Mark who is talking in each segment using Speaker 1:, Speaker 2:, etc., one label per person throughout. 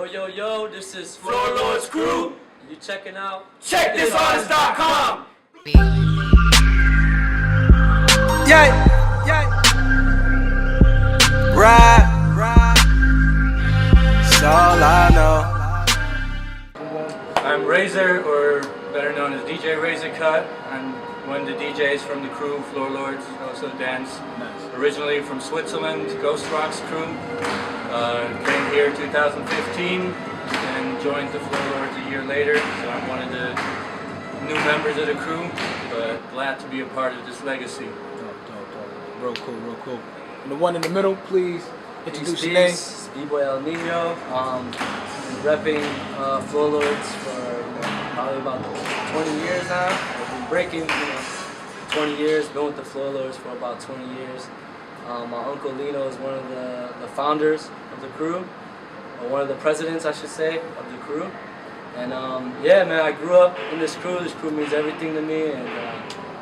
Speaker 1: Yo, yo, yo, this is Floor Lord's crew. You checking out
Speaker 2: CheckThisArtist.com.
Speaker 3: Yeah, yeah. Ride. That's all I know.
Speaker 4: I'm Razor, or better known as DJ Razor Cut. I'm one of the DJs from the crew, Floor Lords, also dance. Originally from Switzerland, Ghost Rock's crew. Came here in 2015 and joined the Floor Lords a year later. So I'm one of the new members of the crew, but glad to be a part of this legacy.
Speaker 3: Dope. Real cool. And the one in the middle, please introduce your name.
Speaker 1: B-Boy El Nino. Been repping Floor Lords for probably about 20 years now. I've been breaking 20 years, been with the Floor Lords for about 20 years. My uncle Lino is one of the founders of the crew, or one of the presidents, I should say, of the crew. And yeah, man, I grew up in this crew. This crew means everything to me, and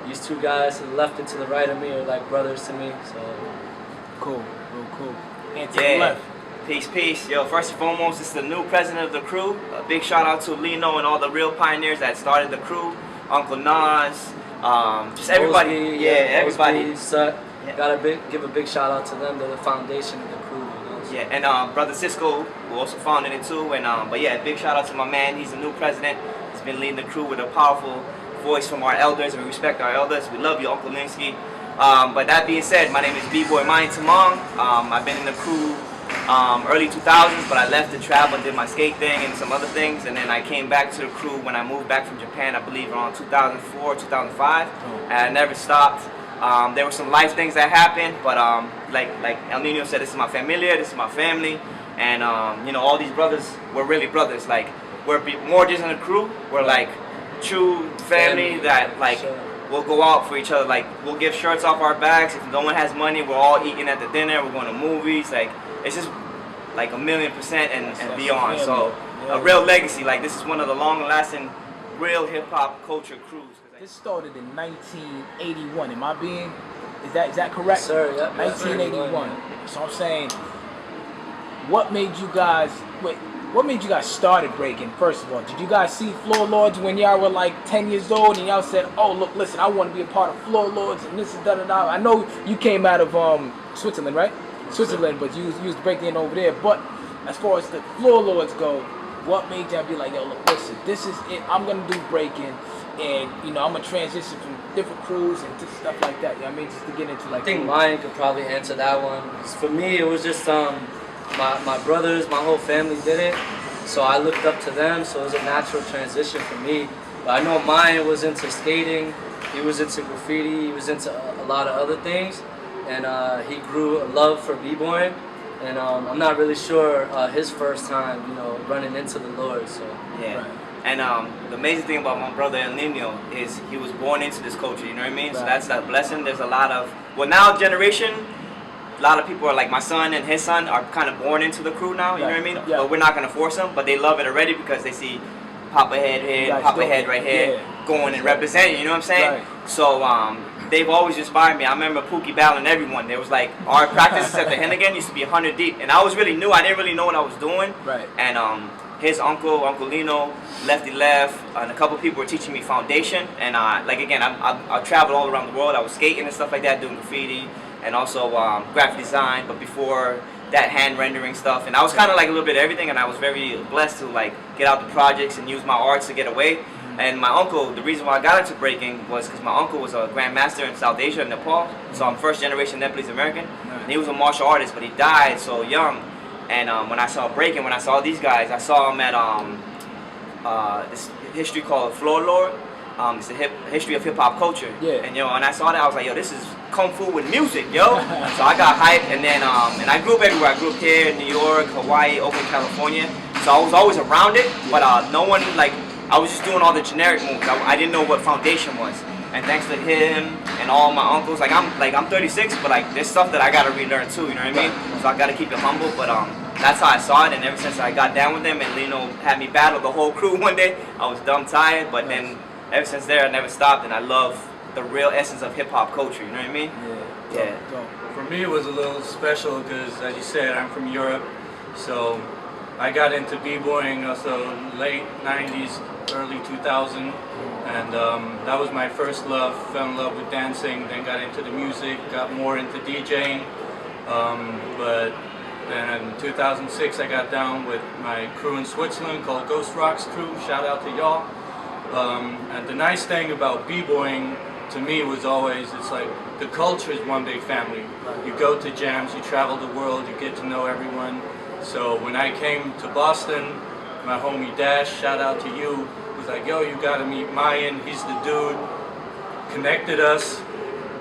Speaker 1: these two guys to the left and to the right of me are like brothers to me. So
Speaker 3: Real cool. And to the left.
Speaker 2: Peace. Yo, first and foremost, this is the new president of the crew. A big shout out to Lino and all the real pioneers that started the crew. Uncle Nas, just everybody.
Speaker 1: Mosby,
Speaker 2: Everybody.
Speaker 1: Mosby, gotta give a big shout out to them. They're the foundation of the crew. So.
Speaker 2: Yeah, and brother Cisco, who also founded it too. And but yeah, big shout out to my man. He's the new president. He's been leading the crew with a powerful voice from our elders. We respect our elders. We love you, Uncle Linsky. But that being said, my name is B-Boy Tamong. I've been in the crew early 2000s, but I left to travel and did my skate thing and some other things, and then I came back to the crew when I moved back from Japan, I believe around 2004, 2005, and I never stopped. There were some life things that happened, but like El Nino said, this is my familia, this is my family, and you know, all these brothers, we're really brothers. Like, we're more just in the crew, we're like true family that like we'll go out for each other. Like, we'll give shirts off our backs. If no one has money, we're all eating at the dinner, we're going to movies. Like, it's just like 1,000,000% and beyond. So a real legacy. Like, this is one of the long-lasting real hip-hop culture crews.
Speaker 3: This started in 1981. Am I being? Is that correct?
Speaker 1: Yes, sir. Yep.
Speaker 3: 1981. So I'm saying, what made you guys? What made you guys started breaking? First of all, did you guys see Floor Lords when y'all were like 10 years old and y'all said, "Oh, look, listen, I want to be a part of Floor Lords and this is da-da-da"? I know you came out of Switzerland, right? Switzerland, but you used to break in over there. But as far as the Floor Lords go, what made y'all be like, "Yo, look, listen, this is it. I'm gonna do breaking, and you know, I'm gonna transition from different crews and just stuff like that." You know what I mean? Just to get into like.
Speaker 1: I think mine could probably answer that one. For me, it was just my brothers, my whole family did it, so I looked up to them. So it was a natural transition for me. But I know mine was into skating. He was into graffiti. He was into a lot of other things. And he grew a love for b-boying, and I'm not really sure his first time, you know, running into the Lord. So
Speaker 2: yeah, and the amazing thing about my brother El Nino is he was born into this culture. You know what I mean? So that's that blessing. There's a lot of now generation. A lot of people are like my son and his son are kind of born into the crew now. You know what I mean? Yeah. But we're not gonna force them. But they love it already because they see Papa Head here, Papa Head right here, going and representing. You know what I'm saying?
Speaker 3: Right.
Speaker 2: So they've always inspired me. I remember Pookie battling everyone. There was like our practices at the Hennigan used to be 100 deep, and I was really new. I didn't really know what I was doing.
Speaker 3: Right.
Speaker 2: And his Uncle Lino, Lefty Left, and a couple people were teaching me foundation. And like again, I traveled all around the world. I was skating and stuff like that, doing graffiti, and also graphic design. But before that, hand rendering stuff. And I was kind of like a little bit of everything. And I was very blessed to like get out the projects and use my arts to get away. And my uncle, the reason why I got into breaking was because my uncle was a grandmaster in South Asia, in Nepal. So I'm first generation Nepalese American. And he was a martial artist, but he died so young. And when I saw breaking, when I saw these guys, I saw them at this history called Floor Lord. It's the history of hip hop culture.
Speaker 3: Yeah.
Speaker 2: And you know, and I saw that, I was like, yo, this is kung fu with music, yo. So I got hyped, and then and I grew up everywhere. I grew up here in New York, Hawaii, Oakland, California. So I was always around it, but no one like. I was just doing all the generic moves. I didn't know what foundation was. And thanks to him and all my uncles, like I'm 36, but like there's stuff that I gotta relearn too. You know what I mean? So I gotta keep it humble. But that's how I saw it. And ever since I got down with them, and Lino had me battle the whole crew one day, I was dumb tired. But then ever since there, I never stopped. And I love the real essence of hip hop culture. You know what I mean?
Speaker 4: For me, it was a little special because, as you said, I'm from Europe, so I got into b-boying also late 90s, early 2000, and that was my first love. Fell in love with dancing, then got into the music, got more into DJing. But then in 2006 I got down with my crew in Switzerland called Ghost Rock's Crew. Shout out to y'all. And the nice thing about b-boying to me was always, it's like the culture is one big family. You go to jams, you travel the world, you get to know everyone. So when I came to Boston, my homie Dash, shout out to you, was like, yo, you gotta meet Mayan, he's the dude. Connected us,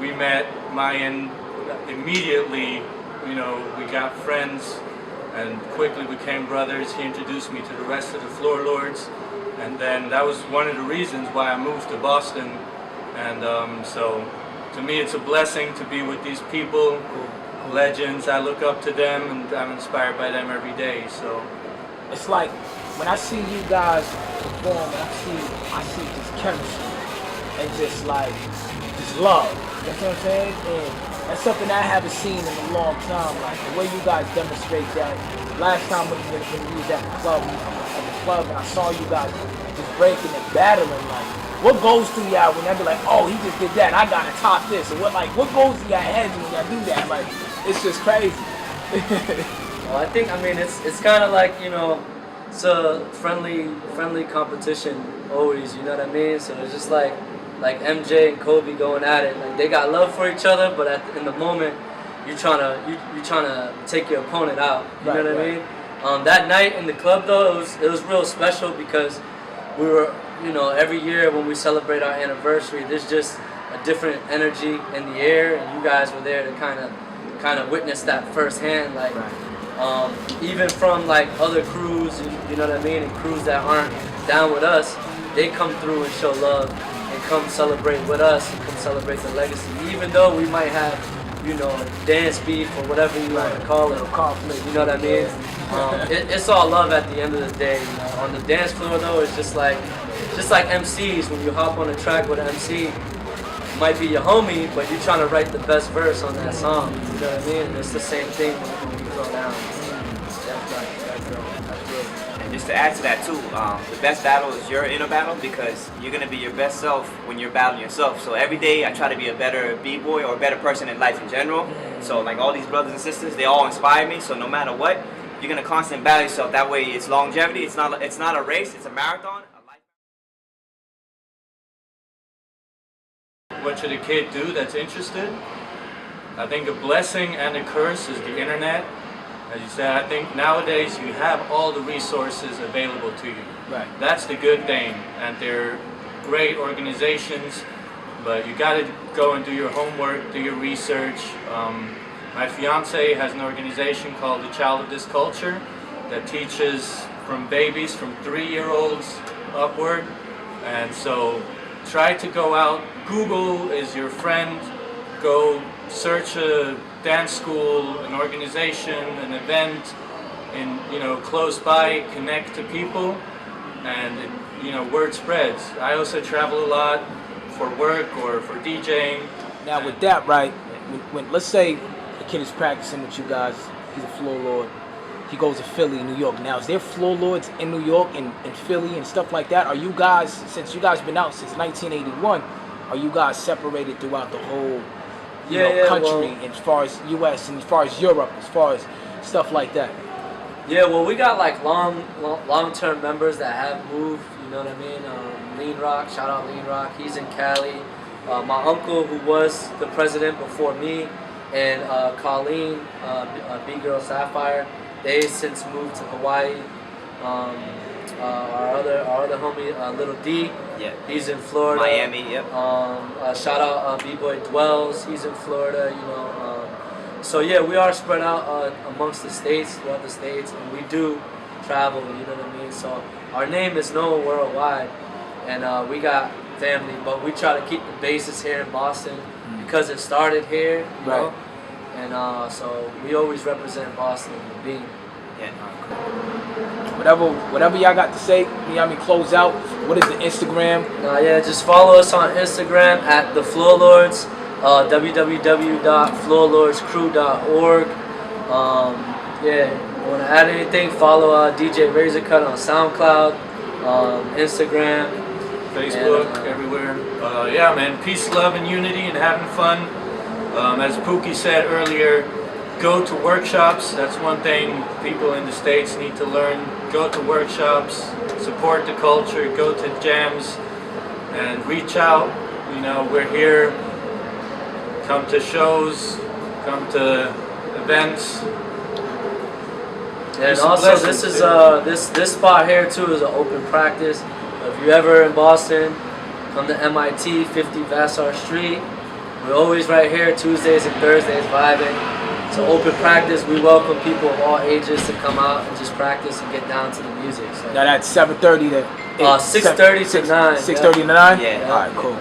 Speaker 4: we met Mayan immediately, you know, we got friends and quickly became brothers. He introduced me to the rest of the Floor Lords, and then that was one of the reasons why I moved to Boston. And so to me it's a blessing to be with these people, legends. I look up to them and I'm inspired by them every day. So
Speaker 3: It's like when I see you guys perform, and I see just chemistry and just like just love. You know what I'm saying? And that's something I haven't seen in a long time. Like the way you guys demonstrate that. Last time when we was at the club, and I saw you guys just breaking and battling. Like, what goes through y'all when y'all be like, oh, he just did that, and I gotta top this? Or what goes through y'all heads when y'all do that? Like, it's just crazy.
Speaker 1: Well, I think, I mean, it's kind of like, you know, it's a friendly competition always, you know what I mean? So it's just like MJ and Kobe going at it. Like, they got love for each other, but in the moment, you're trying to take your opponent out. You know what I mean? That night in the club though, it was real special because we were, you know, every year when we celebrate our anniversary, there's just a different energy in the air, and you guys were there to kind of witness that firsthand. Like, even from like other crews, you know what I mean, and crews that aren't down with us, they come through and show love and come celebrate with us and come celebrate the legacy. Even though we might have, you know, dance beef or whatever you want to call it, conflict, you know what I mean? It's all love at the end of the day. You know? On the dance floor though, it's just like MCs. When you hop on a track with an MC, it might be your homie, but you're trying to write the best verse on that song. You know what I mean? And it's the same thing when you throw down.
Speaker 3: That's right. That's real.
Speaker 2: And just to add to that too, the best battle is your inner battle, because you're gonna be your best self when you're battling yourself. So every day I try to be a better b-boy or a better person in life in general. So like all these brothers and sisters, they all inspire me. So no matter what, you're gonna constantly battle yourself. That way, it's longevity. It's not a race. It's a marathon.
Speaker 4: what should a kid do that's interested? I think a blessing and a curse is the internet. As you said, I think nowadays you have all the resources available to you.
Speaker 3: Right.
Speaker 4: That's the good thing, and they're great organizations, but you got to go and do your homework, do your research. My fiance has an organization called The Child of This Culture that teaches from babies, from 3-year-olds upward, and so try to go out. Google is your friend. Go search a dance school, an organization, an event, in close by. Connect to people, and word spreads. I also travel a lot for work or for DJing.
Speaker 3: Now with that, right? When let's say a kid is practicing with you guys, he's a floor lord. He goes to Philly, New York. Now, is there floor lords in New York and Philly and stuff like that? Are you guys, since you guys been out since 1981, are you guys separated throughout the whole country, well, as far as U.S. and as far as Europe, as far as stuff like that?
Speaker 1: Yeah, well, we got like long-term members that have moved. You know what I mean? Lean Rock, shout out Lean Rock. He's in Cali. My uncle, who was the president before me, and Colleen, B-Girl Sapphire, they since moved to Hawaii. Our other homie, Little D,
Speaker 2: yeah,
Speaker 1: he's in Florida.
Speaker 2: Miami, yep.
Speaker 1: Shout out B-Boy Dwells, he's in Florida. So yeah, we are spread out amongst the states, throughout the states, and we do travel. You know what I mean? So our name is known worldwide, and we got family, but we try to keep the basis here in Boston because it started here, you know? And so we always represent Boston and being.
Speaker 2: Yeah.
Speaker 3: Whatever y'all got to say, close out. What is the Instagram?
Speaker 1: Yeah, just follow us on Instagram at the Floor Lords, www.floorlordscrew.org. Yeah, want to add anything, follow DJ Razor Cut on SoundCloud, Instagram,
Speaker 4: Facebook,
Speaker 1: and,
Speaker 4: everywhere. Yeah, man, peace, love, and unity, and having fun. As Pookie said earlier, go to workshops. That's one thing people in the States need to learn. Go to workshops, support the culture, go to jams, and reach out. You know, we're here. Come to shows, come to events.
Speaker 1: And also, this is this spot here too is an open practice. If you're ever in Boston, come to MIT, 50 Vassar Street. We're always right here, Tuesdays and Thursdays, vibing. It's an open practice. We welcome people of all ages to come out and just practice and get down to the music. So.
Speaker 3: Now that's 7:30 to
Speaker 1: 6:30 to 9.
Speaker 3: 6:30 to 9.
Speaker 2: Yeah.
Speaker 3: All right, cool.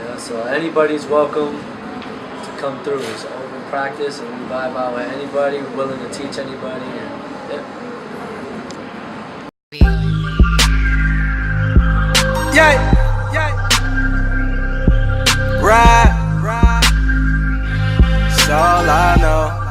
Speaker 1: Yeah, so anybody's welcome to come through. It's an open practice, and we vibe out with anybody. We're willing to teach anybody. And,
Speaker 5: Ride, it's all I know.